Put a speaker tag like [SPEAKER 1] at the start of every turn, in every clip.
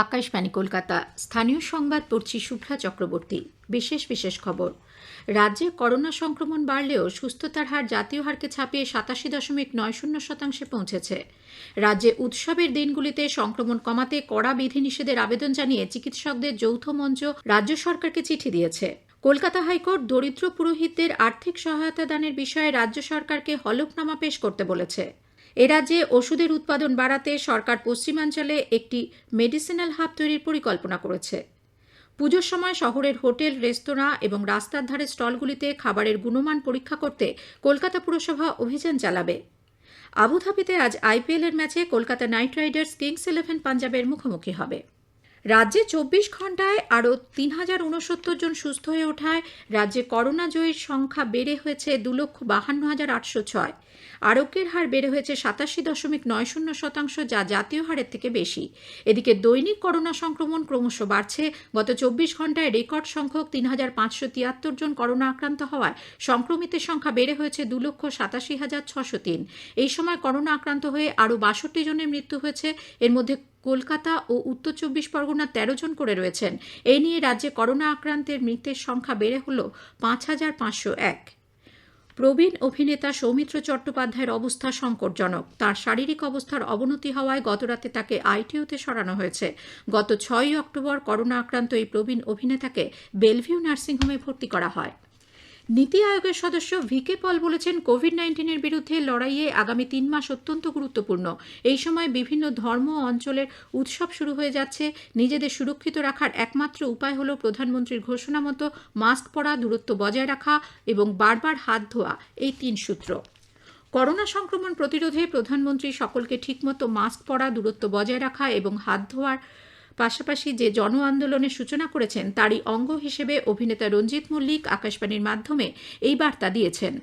[SPEAKER 1] আকাশবাণী কলকাতা। স্থানীয় সংবাদ পড়ছি শুভ্রা চক্রবর্তী। বিশেষ খবর। রাজ্যে করোনা সংক্রমণ বাড়লেও সুস্থতার হার জাতীয় হারকে ছাপিয়ে 87.90% পৌঁছেছে। রাজ্যে উৎসবের দিনগুলিতে সংক্রমণ কমাতে কড়া বিধিনিষেধের আবেদন জানিয়ে চিকিৎসকদের যৌথ মঞ্চ রাজ্য সরকারকে চিঠি দিয়েছে। কলকাতা হাইকোর্ট দরিদ্র পুরোহিতদের আর্থিক সহায়তা দানের বিষয়ে রাজ্য সরকারকে হলফনামা পেশ করতে বলেছে। এ রাজ্যে ওষুধের উৎপাদন বাড়াতে সরকার পশ্চিমাঞ্চলে একটি মেডিসিনাল হাব তৈরির পরিকল্পনা করেছে। পুজোর সময় শহরের হোটেল, রেস্তোরাঁ এবং রাস্তার ধারে স্টলগুলিতে খাবারের গুণমান পরীক্ষা করতে কলকাতা পুরসভা অভিযান চালাবে। আবুধাবিতে আজ আইপিএলের ম্যাচে কলকাতা নাইট রাইডার্স কিংস 11 পাঞ্জাবের মুখোমুখি হবে। রাজ্যে 24 ঘণ্টায় আরও 3069 জন সুস্থ হয়ে ওঠায় রাজ্যে করোনা জয়ীর সংখ্যা বেড়ে হয়েছে 2,52,806। আরোগ্যের হার বেড়ে হয়েছে 87.90%, যা জাতীয় হারের থেকে বেশি। এদিকে দৈনিক করোনা সংক্রমণ ক্রমশ বাড়ছে। গত 24 ঘণ্টায় রেকর্ড সংখ্যক 3,573 জন করোনা আক্রান্ত হওয়ায় সংক্রমিতের সংখ্যা বেড়ে হয়েছে 2,87,603। এই সময় করোনা আক্রান্ত হয়ে আরও 62 জনের মৃত্যু হয়েছে। এর মধ্যে কলকাতা ও উত্তর 24 পরগনার 13 জন করে রয়েছেন। এই নিয়ে রাজ্যে করোনা আক্রান্তের মৃতের সংখ্যা বেড়ে হল 5,501। প্রবীণ অভিনেতা সৌমিত্র চট্টোপাধ্যায়ের অবস্থা সংকটজনক। তার শারীরিক অবস্থার অবনতি হওয়ায় গতরাতে তাকে আইটিইউতে সরানো হয়েছে। গত 6 অক্টোবর করোনা আক্রান্ত এই প্রবীণ অভিনেতাকে বেলভিউ নার্সিংহোমে ভর্তি করা হয়। নীতি আয়োগের সদস্য ভিকে পল বলেছেন, কোভিড-19-এর বিরুদ্ধে লড়াইয়ে আগামী 3 মাস অত্যন্ত গুরুত্বপূর্ণ। এই সময় বিভিন্ন ধর্ম ও অঞ্চলের উৎসব শুরু হয়ে যাচ্ছে। নিজেদের সুরক্ষিত রাখার একমাত্র উপায় হল প্রধানমন্ত্রীর ঘোষণা মতো মাস্ক পরা, দূরত্ব বজায় রাখা এবং বারবার হাত ধোয়া, এই 3 সূত্র। করোনা সংক্রমণ প্রতিরোধে প্রধানমন্ত্রী সকলকে ঠিকমতো মাস্ক পরা, দূরত্ব বজায় রাখা এবং হাত ধোয়ার পাশাপাশি যে জন আন্দোলনের সূচনা করেছেন তারই অঙ্গ হিসেবে অভিনেতা রঞ্জিত মল্লিক আকাশবাণীর মাধ্যমে এই বার্তা দিয়েছেন।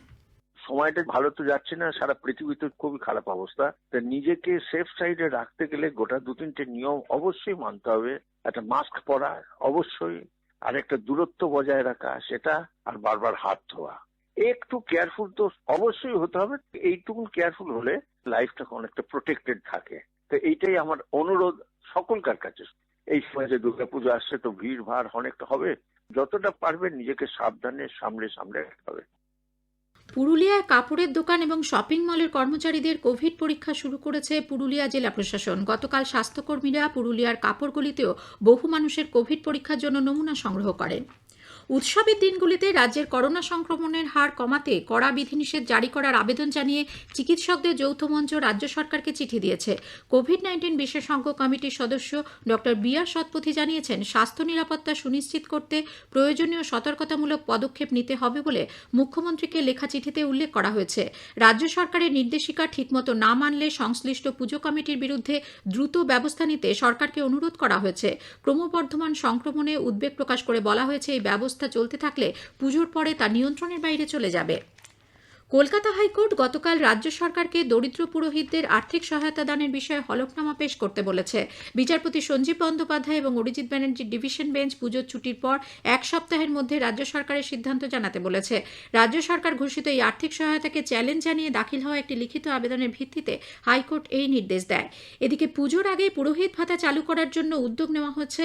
[SPEAKER 2] সময়টা ভালো তো যাচ্ছে না, সারা পৃথিবীতে খুবই খারাপ অবস্থা। নিজেকে সেফ সাইডে রাখতে গেলে গোটা 2-3টে নিয়ম অবশ্যই মানতে হবে। একটা মাস্ক পরা অবশ্যই, আর একটা দূরত্ব বজায় রাখা সেটা, আর বারবার হাত ধোয়া। একটু কেয়ারফুল তো অবশ্যই হতে হবে। এইটুকু কেয়ারফুল হলে লাইফটা অনেকটা প্রোটেক্টেড থাকে। তো এইটাই আমার অনুরোধ সকলকার কাছে। এই সময় যে দুর্গাপুজো আসছে, তো ভিড় ভাড় অনেকটা হবে। যতটা পারবে নিজেকে সাবধানে সামলে রাখতে হবে।
[SPEAKER 1] পুরুলিয়ায় কাপড়ের দোকান এবং শপিং মলের কর্মচারীদের কোভিড পরীক্ষা শুরু করেছে পুরুলিয়া জেলা প্রশাসন। গতকাল স্বাস্থ্যকর্মীরা পুরুলিয়ার কাপড়গুলিতেও বহু মানুষের কোভিড পরীক্ষার জন্য নমুনা সংগ্রহ করেন। উৎসবের দিনগুলিতে রাজ্যের করোনা সংক্রমণের হার কমাতে কড়া বিধিনিষেধ জারি করার আবেদন জানিয়ে চিকিৎসকদের যৌথ মঞ্চ রাজ্য সরকারকে চিঠি দিয়েছে। কোভিড-19 বিশেষজ্ঞ কমিটির সদস্য ডক্টর বি.আর. শতপথী জানিয়েছেন, স্বাস্থ্য নিরাপত্তা সুনিশ্চিত করতে প্রয়োজনীয় সতর্কতামূলক পদক্ষেপ নিতে হবে বলে মুখ্যমন্ত্রীকে লেখা চিঠিতে উল্লেখ করা হয়েছে। রাজ্য সরকারের নির্দেশিকা ঠিকমতো না মানলে সংশ্লিষ্ট পুজো কমিটির বিরুদ্ধে দ্রুত ব্যবস্থা নিতে সরকারকে অনুরোধ করা হয়েছে। ক্রমবর্ধমান সংক্রমণে উদ্বেগ প্রকাশ করে বলা হয়েছে, এই ব্যবস্থা চলতে থাকলে পুজোর পরে তা নিয়ন্ত্রণের বাইরে চলে যাবে। কলকাতা হাইকোর্ট গতকাল রাজ্য সরকারকে দরিদ্র পুরোহিতদের আর্থিক সহায়তা দানের বিষয়ে হলফনামা পেশ করতে বলেছে। বিচারপতি সঞ্জীব বন্দ্যোপাধ্যায় এবং অরিজিৎ ব্যানার্জির ডিভিশন বেঞ্চ পুজোর ছুটির পর 1 সপ্তাহের মধ্যে রাজ্য সরকারের সিদ্ধান্ত জানাতে বলেছে। রাজ্য সরকার ঘোষিত এই আর্থিক সহায়তাকে চ্যালেঞ্জ জানিয়ে দাখিল হওয়া একটি লিখিত আবেদনের ভিত্তিতে হাইকোর্ট এই নির্দেশ দেয়। এদিকে পুজোর আগে পুরোহিত ভাতা চালু করার জন্য উদ্যোগ নেওয়া হচ্ছে।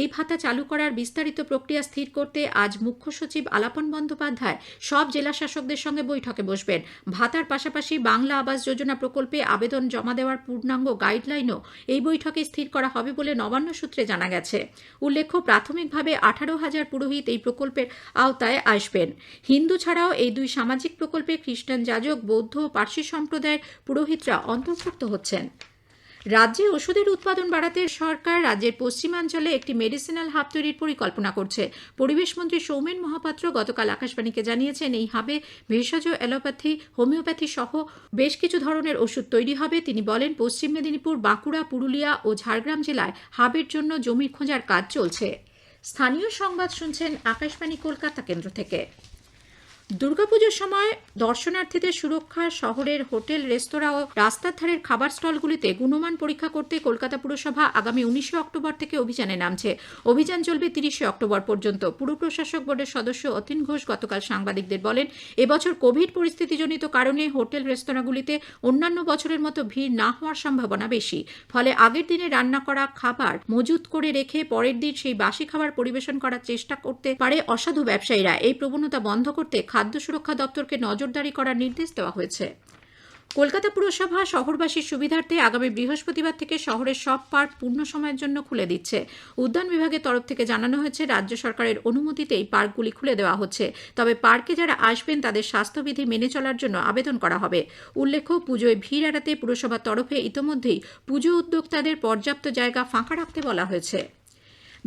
[SPEAKER 1] এই ভাতা চালু করার বিস্তারিত প্রক্রিয়া স্থির করতে আজ মুখ্য সচিব আলাপন বন্দ্যোপাধ্যায় সব জেলা শাসকদের সঙ্গে বৈঠকে বসবেন। ভাতার পাশাপাশি বাংলা আবাস যোজনা প্রকল্পে আবেদন জমা দেওয়ার পূর্ণাঙ্গ গাইডলাইনও এই বৈঠকে স্থির করা হবে বলে নবান্ন সূত্রে জানা গেছে। উল্লেখ্য, প্রাথমিকভাবে 18,000 পুরোহিত এই প্রকল্পের আওতায় আসবেন। হিন্দু ছাড়াও এই 2 সামাজিক প্রকল্পে খ্রিস্টান যাজক, বৌদ্ধ ও পার্সি সম্প্রদায়ের পুরোহিতরা অন্তর্ভুক্ত হচ্ছেন। রাজ্যে ওষুধের উৎপাদন বাড়াতে সরকার রাজ্যের পশ্চিমাঞ্চলে একটি মেডিসিনাল হাব তৈরির পরিকল্পনা করছে। পরিবেশমন্ত্রী সৌমেন মহাপাত্র গতকাল আকাশবাণীকে জানিয়েছেন, এই হাবে ভেষজ, অ্যালোপ্যাথি, হোমিওপ্যাথি সহ বেশ কিছু ধরনের ওষুধ তৈরি হবে। তিনি বলেন, পশ্চিম মেদিনীপুর, বাঁকুড়া, পুরুলিয়া ও ঝাড়গ্রাম জেলায় হাবের জন্য জমি খোঁজার কাজ চলছে। স্থানীয় সংবাদ শুনছেন আকাশবাণী কলকাতা কেন্দ্র থেকে। দুর্গাপুজোর সময় দর্শনার্থীদের সুরক্ষা শহরের হোটেল, রেস্তোরাঁ ও রাস্তার ধারের খাবার স্টলগুলিতে গুণমান পরীক্ষা করতে কলকাতা পুরসভা আগামী 19 অক্টোবর থেকে অভিযানে নামছে। অভিযান চলবে 30 অক্টোবর পর্যন্ত। পুর প্রশাসক বোর্ডের সদস্য অতীন ঘোষ গতকাল সাংবাদিকদের বলেন, এবছর কোভিড পরিস্থিতিজনিত কারণে হোটেল, রেস্তোরাঁগুলিতে অন্যান্য বছরের মতো ভিড় না হওয়ার সম্ভাবনা বেশি। ফলে আগের দিনে রান্না করা খাবার মজুত করে রেখে পরের দিন সেই বাসি খাবার পরিবেশন করার চেষ্টা করতে পারে অসাধু ব্যবসায়ীরা। এই প্রবণতা বন্ধ করতে খাদ্য সুরক্ষা দপ্তরকে নজরদারি করার নির্দেশ দেওয়া হয়েছে। কলকাতা পুরসভা শহরবাসীর সুবিধার্থে আগামী বৃহস্পতিবার থেকে শহরের সব পার্ক পূর্ণ সময়ের জন্য খুলে দিচ্ছে। উদ্যান বিভাগের তরফ থেকে জানানো হয়েছে, রাজ্য সরকারের অনুমতিতেই পার্কগুলি খুলে দেওয়া হচ্ছে। তবে পার্কে যারা আসবেন তাদের স্বাস্থ্যবিধি মেনে চলার জন্য আবেদন করা হবে। উল্লেখ্য, পুজোয় ভিড় এড়াতে পুরসভার তরফে ইতোমধ্যেই পুজো উদ্যোক্তাদের পর্যাপ্ত জায়গা ফাঁকা রাখতে বলা হয়েছে।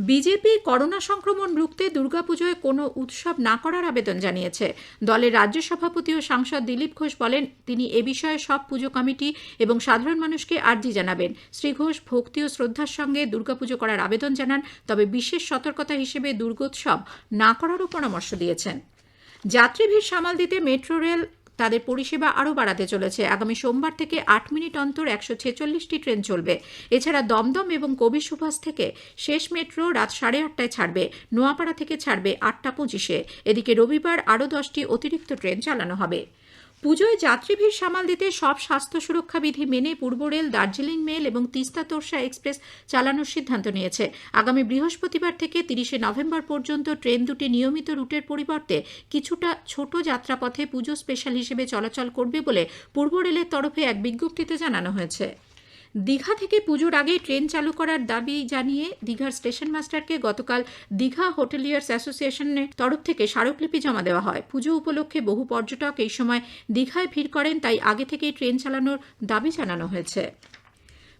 [SPEAKER 1] বিজেপি করোনা সংক্রমণ রুখতে দুর্গাপুজোয় কোনো উৎসব না করার আবেদন জানিয়েছে। দলের রাজ্য সভাপতি ও সাংসদ দিলীপ ঘোষ বলেন, তিনি এ বিষয়ে সব পুজো কমিটি এবং সাধারণ মানুষকে আর্জি জানাবেন। শ্রী ঘোষ ভক্তি ও শ্রদ্ধার সঙ্গে দুর্গাপুজো করার আবেদন জানান, তবে বিশেষ সতর্কতা হিসেবে দুর্গোৎসব না করারও পরামর্শ দিয়েছেন। যাত্রী ভিড় সামাল দিতে মেট্রো রেল তাদের পরিষেবা আরও বাড়াতে চলেছে। আগামী সোমবার থেকে 8 মিনিট অন্তর 146টি ট্রেন চলবে। এছাড়া দমদম এবং কবি সুভাষ থেকে শেষ মেট্রো রাত 8:30টায় ছাড়বে। নোয়াপাড়া থেকে ছাড়বে 8:25-এ। এদিকে রবিবার আরও 10টি অতিরিক্ত ট্রেন চালানো হবে। পুজোয় যাত্রী ভিড় সামাল দিতে সব স্বাস্থ্য সুরক্ষা বিধি মেনে পূর্ব রেল, দার্জিলিং মেল এবং তিস্তা তোরসা এক্সপ্রেস চালানোর সিদ্ধান্ত নিয়েছে। আগামী বৃহস্পতিবার থেকে 30 নভেম্বর পর্যন্ত ট্রেন দুটি নিয়মিত রুটের পরিবর্তে কিছুটা ছোট যাত্রাপথে পুজো স্পেশাল হিসেবে চলাচল করবে বলে পূর্ব রেলের তরফে এক বিজ্ঞপ্তিতে জানানো হয়েছে। দীঘা থেকে পুজোর আগে ট্রেন চালু করার দাবি জানিয়ে দীঘার স্টেশন মাস্টারকে গতকাল দীঘা হোটেলিয়ার্স অ্যাসোসিয়েশনের তরফ থেকে স্মারকলিপি জমা দেওয়া হয়। পুজো উপলক্ষে বহু পর্যটক এই সময় দীঘায় ভিড় করেন, তাই আগে থেকেই ট্রেন চালানোর দাবি জানানো হয়েছে।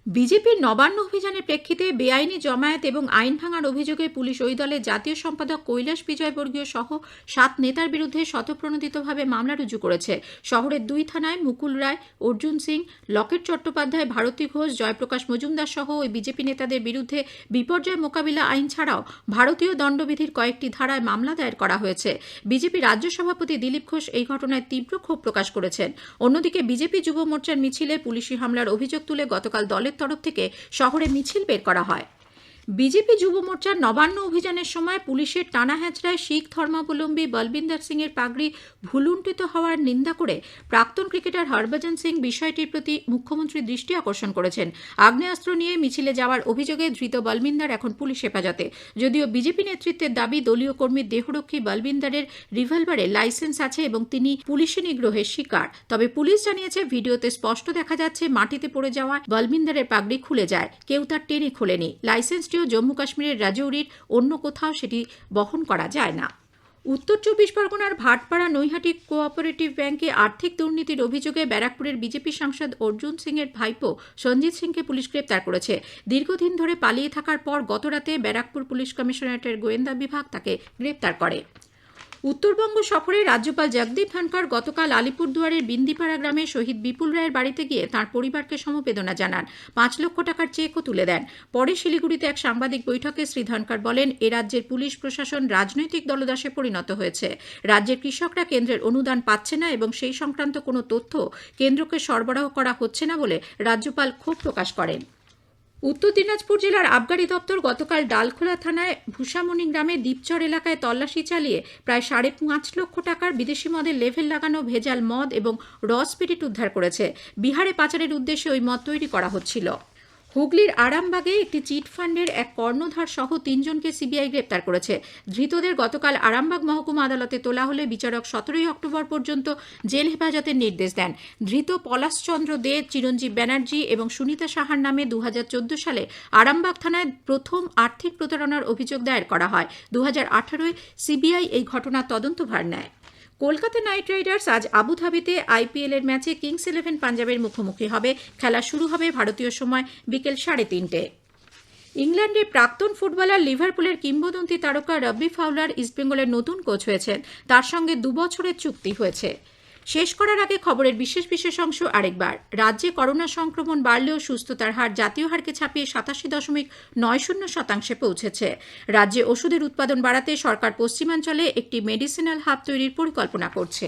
[SPEAKER 1] বিজেপির নবান্ন অভিযানের প্রেক্ষিতে বেআইনি জমায়েত এবং আইন ভাঙার অভিযোগে পুলিশ ওই দলের জাতীয় সম্পাদক কৈলাস বিজয়বর্গীয় সহ 7 নেতার বিরুদ্ধে স্বতঃপ্রণোদিতভাবে মামলা রুজু করেছে। শহরের 2 থানায় মুকুল রায়, অর্জুন সিং, লকেট চট্টোপাধ্যায়, ভারতী ঘোষ, জয়প্রকাশ মজুমদার সহ ওই বিজেপি নেতাদের বিরুদ্ধে বিপর্যয় মোকাবিলা আইন ছাড়াও ভারতীয় দণ্ডবিধির কয়েকটি ধারায় মামলা দায়ের করা হয়েছে। বিজেপি রাজ্য সভাপতি দিলীপ ঘোষ এই ঘটনায় তীব্র ক্ষোভ প্রকাশ করেছেন। অন্যদিকে বিজেপি যুব মোর্চার মিছিলে পুলিশি হামলার অভিযোগ তুলে গতকাল দলের তরফ থেকে শহরে মিছিল বের করা হয়। বিজেপি যুব মোর্চার নবান্ন অভিযানের সময় পুলিশের টানা হেঁচড়ায় শিখ ধর্মাবলম্বী বলবিন্দর সিং এর পাগড়ি ভুলুণ্ঠিত হওয়ার নিন্দা করে প্রাক্তন ক্রিকেটার হরভজন সিং বিষয়টির প্রতি মুখ্যমন্ত্রীর দৃষ্টি আকর্ষণ করেছেন। আগ্নেয়াস্ত্র নিয়ে মিছিলে যাওয়ার অভিযোগে ধৃত বলবিন্দর এখন পুলিশ হেফাজতে। যদিও বিজেপি নেতৃত্বের দাবি, দলীয় কর্মীর দেহরক্ষী বলবিন্দরের রিভলভারে লাইসেন্স আছে এবং তিনি পুলিশি নিগ্রহের শিকার। তবে পুলিশ জানিয়েছে, ভিডিওতে স্পষ্ট দেখা যাচ্ছে মাটিতে পড়ে যাওয়া বলবিন্দরের পাগড়ি খুলে যায়, কেউ তার টেনে খোলেনি। লাইসেন্সটিও জম্মু কাশ্মীরের রাজৌরির, অন্য কোথাও সেটি বহন করা যায় না। উত্তর 24 পরগনার ভাটপাড়া নৈহাটি কোঅপারেটিভ ব্যাংকে আর্থিক দুর্নীতির অভিযোগে ব্যারাকপুরের বিজেপি সাংসদ অর্জুন সিং এর ভাইপো সঞ্জিত সিংকে পুলিশ গ্রেপ্তার করেছে। দীর্ঘদিন ধরে পালিয়ে থাকার পর গতরাতে ব্যারাকপুর পুলিশ কমিশনারেটের গোয়েন্দা বিভাগ তাকে গ্রেপ্তার করে। উত্তরবঙ্গ সফরে রাজ্যপাল জগদীপ ধনখড় গতকাল আলিপুরদুয়ারের বিন্দিপাড়া গ্রামে শহীদ বিপুল রায়ের বাড়িতে গিয়ে তাঁর পরিবারকে সমবেদনা জানান। 5 লক্ষ টাকার চেকও তুলে দেন। পরে শিলিগুড়িতে এক সাংবাদিক বৈঠকে শ্রী ধনখড় বলেন, এ রাজ্যের পুলিশ প্রশাসন রাজনৈতিক দলদাসে পরিণত হয়েছে। রাজ্যের কৃষকরা কেন্দ্রের অনুদান পাচ্ছে না এবং সেই সংক্রান্ত কোনো তথ্য কেন্দ্রকে সরবরাহ করা হচ্ছে না বলে রাজ্যপাল ক্ষোভ প্রকাশ করেন। উত্তর দিনাজপুর জেলার আবগারি দপ্তর গতকাল ডালখোলা থানায় ভূষামণি গ্রামে দ্বীপচর এলাকায় তল্লাশি চালিয়ে প্রায় 5.5 লক্ষ টাকার বিদেশি মদের লেভেল লাগানো ভেজাল মদ এবং র স্পিরিট উদ্ধার করেছে। বিহারে পাচারের উদ্দেশ্যে ওই মদ তৈরি করা হচ্ছিল। হুগলির আরামবাগে একটি চিট ফান্ডের এক কর্ণধার সহ 3 জনকে সিবিআই গ্রেপ্তার করেছে। ধৃতদের গতকাল আরামবাগ মহকুমা আদালতে তোলা হলে বিচারক 17 অক্টোবর পর্যন্ত জেল হেফাজতের নির্দেশ দেন। ধৃত পলাশচন্দ্র দে, চিরঞ্জীব ব্যানার্জি এবং সুনিতা সাহার নামে 2014 সালে আরামবাগ থানায় প্রথম আর্থিক প্রতারণার অভিযোগ দায়ের করা হয়। 2018-এ সিবিআই এই ঘটনার তদন্তভার নেয়। কলকাতা নাইট রাইডার্স আজ আবুধাবিতে আইপিএল এর ম্যাচে কিংস 11 পাঞ্জাবের মুখোমুখি হবে। খেলা শুরু হবে ভারতীয় সময় বিকেল 3:30-টে। ইংল্যান্ডের প্রাক্তন ফুটবলার লিভারপুলের কিংবদন্তি তারকা রবি ফাউলার ইস্টবেঙ্গলের নতুন কোচ হয়েছেন। তার সঙ্গে 2 বছরের চুক্তি হয়েছে। শেষ করার আগে খবরের বিশেষ অংশ আরেকবার। রাজ্যে করোনা সংক্রমণ বাড়লেও সুস্থতার হার জাতীয় হারকে ছাপিয়ে 87.90% পৌঁছেছে। রাজ্যে ওষুধের উৎপাদন বাড়াতে সরকার পশ্চিমাঞ্চলে একটি মেডিসিনাল হাব তৈরির পরিকল্পনা করছে।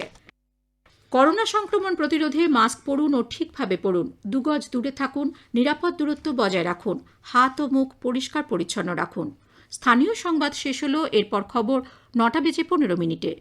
[SPEAKER 1] করোনা সংক্রমণ প্রতিরোধে মাস্ক পরুন ও ঠিকভাবে পরুন, 2 গজ দূরে থাকুন, নিরাপদ দূরত্ব বজায় রাখুন, হাত ও মুখ পরিষ্কার পরিচ্ছন্ন রাখুন। স্থানীয় সংবাদ শেষ হলো, এরপর খবর 9:15 মিনিটে।